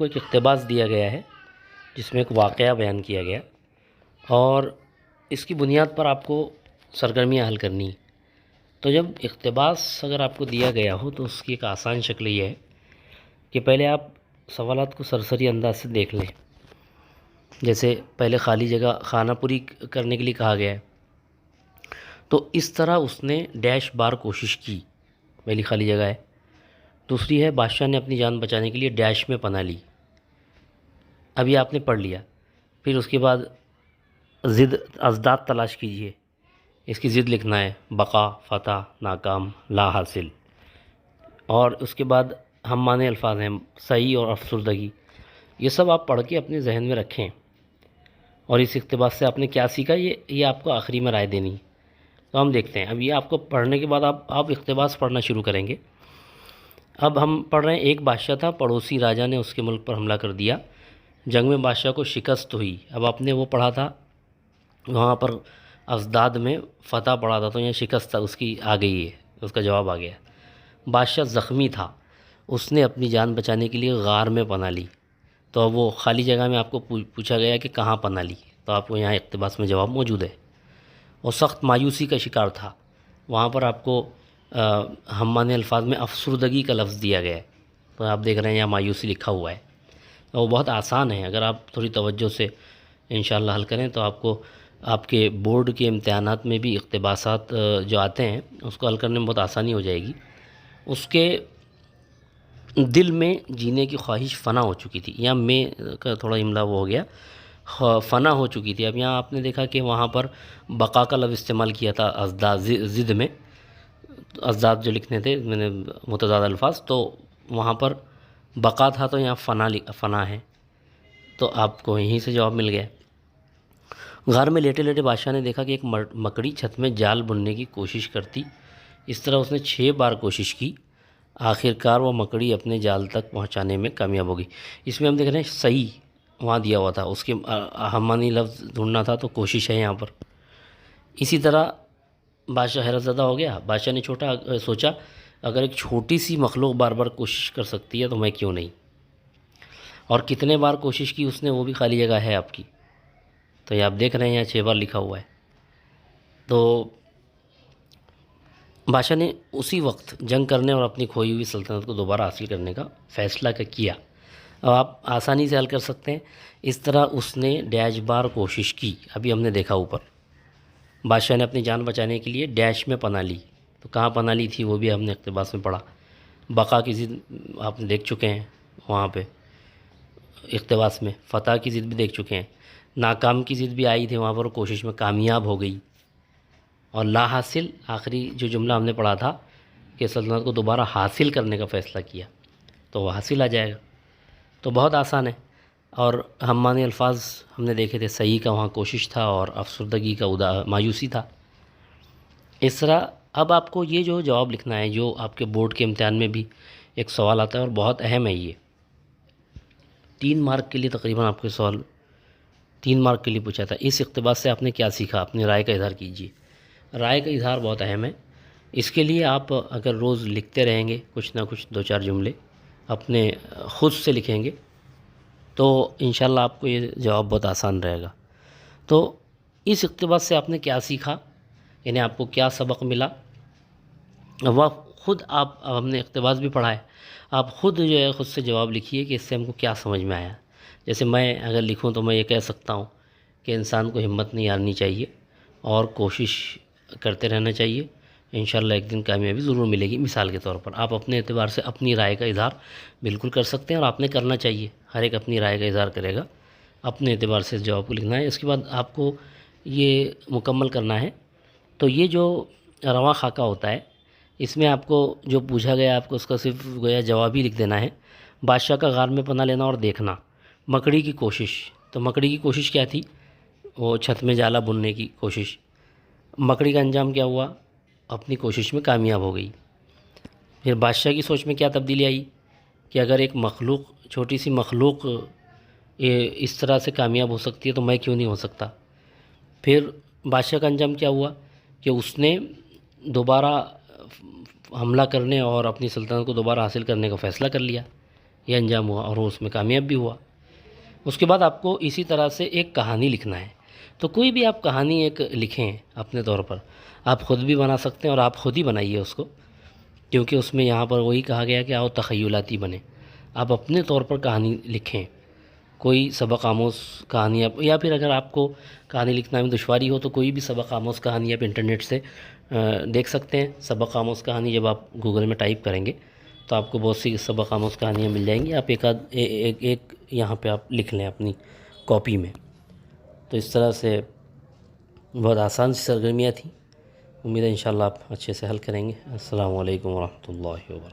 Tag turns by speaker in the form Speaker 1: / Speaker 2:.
Speaker 1: کو ایک اقتباس دیا گیا ہے جس میں ایک واقعہ بیان کیا گیا، اور اس کی بنیاد پر آپ کو سرگرمیاں حل کرنی ہیں۔ تو جب اقتباس اگر آپ کو دیا گیا ہو تو اس کی ایک آسان شکل یہ ہے کہ پہلے آپ سوالات کو سرسری انداز سے دیکھ لیں۔ جیسے پہلے خالی جگہ خانہ پوری کرنے کے لیے کہا گیا ہے، تو اس طرح اس نے ڈیش بار کوشش کی، پہلی خالی جگہ ہے۔ دوسری ہے بادشاہ نے اپنی جان بچانے کے لیے ڈیش میں پناہ لی، ابھی آپ نے پڑھ لیا۔ پھر اس کے بعد ضد ازداد تلاش کیجئے، اس کی ضد لکھنا ہے، بقا، فتح، ناکام، لا حاصل۔ اور اس کے بعد ہم معنی الفاظ ہیں، صحیح اور افسردگی، یہ سب آپ پڑھ کے اپنے ذہن میں رکھیں، اور اس اقتباس سے آپ نے کیا سیکھا یہ آپ کو آخری میں رائے دینی ہے۔ تو ہم دیکھتے ہیں، اب یہ آپ کو پڑھنے کے بعد آپ اقتباس پڑھنا شروع کریں گے۔ اب ہم پڑھ رہے ہیں، ایک بادشاہ تھا، پڑوسی راجا نے اس کے ملک پر حملہ کر دیا، جنگ میں بادشاہ کو شکست ہوئی۔ اب آپ نے وہ پڑھا تھا، وہاں پر ازداد میں فتح پڑھا تھا، تو یہاں شکست تھا، اس کی آ گئی ہے، اس کا جواب آ گیا۔ بادشاہ زخمی تھا، اس نے اپنی جان بچانے کے لیے غار میں پناہ لی۔ تو اب وہ خالی جگہ میں آپ کو پوچھا گیا کہ کہاں پناہ لی، تو آپ کو یہاں اقتباس میں جواب موجود ہے۔ اور سخت مایوسی کا شکار تھا، وہاں پر آپ کو ہم معنی الفاظ میں افسردگی کا لفظ دیا گیا ہے، تو آپ دیکھ رہے ہیں یہاں مایوسی لکھا ہوا ہے۔ وہ بہت آسان ہے، اگر آپ تھوڑی توجہ سے انشاءاللہ حل کریں تو آپ کو آپ کے بورڈ کے امتحانات میں بھی اقتباسات جو آتے ہیں اس کو حل کرنے میں بہت آسانی ہو جائے گی۔ اس کے دل میں جینے کی خواہش فنا ہو چکی تھی، یہاں میں کا تھوڑا املا وہ ہو گیا، فنا ہو چکی تھی۔ اب یہاں آپ نے دیکھا کہ وہاں پر بقا کا لفظ استعمال کیا تھا ازداد ضد میں، ازداد جو لکھنے تھے میں نے متضاد الفاظ، تو وہاں پر بقا تھا تو یہاں فنا ہے، تو آپ کو یہیں سے جواب مل گیا۔ غار میں لیٹے لیٹے بادشاہ نے دیکھا کہ ایک مکڑی چھت میں جال بننے کی کوشش کرتی، اس طرح اس نے 6 بار کوشش کی، آخر کار وہ مکڑی اپنے جال تک پہنچانے میں کامیاب ہو گئی۔ اس میں ہم دیکھ رہے ہیں صحیح وہاں دیا ہوا تھا، اس کے ہم معنی لفظ ڈھونڈنا تھا، تو کوشش ہے یہاں پر۔ اسی طرح بادشاہ حیرت زدہ ہو گیا، بادشاہ نے سوچا اگر ایک چھوٹی سی مخلوق بار بار کوشش کر سکتی ہے تو میں کیوں نہیں، اور کتنے بار کوشش کی اس نے وہ بھی خالی جگہ ہے آپ کی، تو یہ آپ دیکھ رہے ہیں یہاں 6 بار لکھا ہوا ہے۔ تو بادشاہ نے اسی وقت جنگ کرنے اور اپنی کھوئی ہوئی سلطنت کو دوبارہ حاصل کرنے کا فیصلہ کیا۔ اب آپ آسانی سے حل کر سکتے ہیں، اس طرح اس نے ڈیش بار کوشش کی، ابھی ہم نے دیکھا اوپر، بادشاہ نے اپنی جان بچانے کے لیے ڈیش میں پناہ لی، تو کہاں پناہ لی تھی وہ بھی ہم نے اقتباس میں پڑھا۔ بقا کی ضد آپ نے دیکھ چکے ہیں وہاں پہ اقتباس میں، فتح کی ضد بھی دیکھ چکے ہیں، ناکام کی ضد بھی آئی تھی وہاں پر، کوشش میں کامیاب ہو گئی، اور لا حاصل آخری جو جملہ ہم نے پڑھا تھا کہ سلطنت کو دوبارہ حاصل کرنے کا فیصلہ کیا، تو وہ حاصل آ جائے گا۔ تو بہت آسان ہے، اور ہم معنی الفاظ ہم نے دیکھے تھے، صحیح کا وہاں کوشش تھا، اور افسردگی کا مایوسی تھا۔ اس طرح اب آپ کو یہ جو جواب لکھنا ہے، جو آپ کے بورڈ کے امتحان میں بھی ایک سوال آتا ہے اور بہت اہم ہے، یہ 3 مارک کے لیے تقریباً آپ کے سوال 3 مارک کے لیے پوچھا تھا۔ اس اقتباس سے آپ نے کیا سیکھا، اپنی رائے کا اظہار کیجیے۔ رائے کا اظہار بہت اہم ہے، اس کے لیے آپ اگر روز لکھتے رہیں گے کچھ نہ کچھ 2-4 جملے اپنے خود سے لکھیں گے تو انشاءاللہ آپ کو یہ جواب بہت آسان رہے گا۔ تو اس اقتباس سے آپ نے کیا سیکھا، یعنی آپ کو کیا سبق ملا، وہ خود ہم نے اقتباس بھی پڑھا ہے، آپ خود جو ہے خود سے جواب لکھیے کہ اس سے ہم کو کیا سمجھ میں آیا۔ جیسے میں اگر لکھوں تو میں یہ کہہ سکتا ہوں کہ انسان کو ہمت نہیں ہارنی چاہیے اور کوشش کرتے رہنا چاہیے، انشاءاللہ ایک دن کامیابی ضرور ملے گی۔ مثال کے طور پر آپ اپنے اعتبار سے اپنی رائے کا اظہار بالکل کر سکتے ہیں، اور آپ نے کرنا چاہیے، ہر ایک اپنی رائے کا اظہار کرے گا، اپنے اعتبار سے جواب کو لکھنا ہے۔ اس کے بعد آپ کو یہ مکمل کرنا ہے، تو یہ جو رواں خاکہ ہوتا ہے اس میں آپ کو جو پوچھا گیا آپ کو اس کا صرف گویا جواب ہی لکھ دینا ہے۔ بادشاہ کا غار میں پناہ لینا اور دیکھنا، مکڑی کی کوشش، تو مکڑی کی کوشش کیا تھی، وہ چھت میں جالا بننے کی کوشش، مکڑی کا انجام کیا ہوا، اپنی کوشش میں کامیاب ہو گئی۔ پھر بادشاہ کی سوچ میں کیا تبدیلی آئی کہ اگر ایک مخلوق، چھوٹی سی مخلوق اس طرح سے کامیاب ہو سکتی ہے تو میں کیوں نہیں ہو سکتا۔ پھر بادشاہ کا انجام کیا ہوا کہ اس نے دوبارہ حملہ کرنے اور اپنی سلطنت کو دوبارہ حاصل کرنے کا فیصلہ کر لیا۔ یہ انجام ہوا اور وہ اس میں کامیاب بھی ہوا۔ اس کے بعد آپ کو اسی طرح سے ایک کہانی لکھنا ہے۔ تو کوئی بھی آپ کہانی ایک لکھیں اپنے طور پر، آپ خود بھی بنا سکتے ہیں اور آپ خود ہی بنائیے اس کو، کیونکہ اس میں یہاں پر وہی کہا گیا کہ آؤ تخیلاتی بنے۔ آپ اپنے طور پر کہانی لکھیں، کوئی سبق آموز کہانی یا پھر اگر آپ کو کہانی لکھنا میں دشواری ہو تو کوئی بھی سبق آموز کہانی آپ انٹرنیٹ سے دیکھ سکتے ہیں۔ سبق آموز کہانی جب آپ گوگل میں ٹائپ کریں گے تو آپ کو بہت سی سبق آموز کہانیاں مل جائیں گی، آپ ایک یہاں پہ آپ لکھ لیں اپنی کاپی میں۔ تو اس طرح سے بہت آسان سی سرگرمیاں تھیں، امید ہے انشاءاللہ آپ اچھے سے حل کریں گے۔ السلام علیکم ورحمۃ اللہ وبرکاتہ۔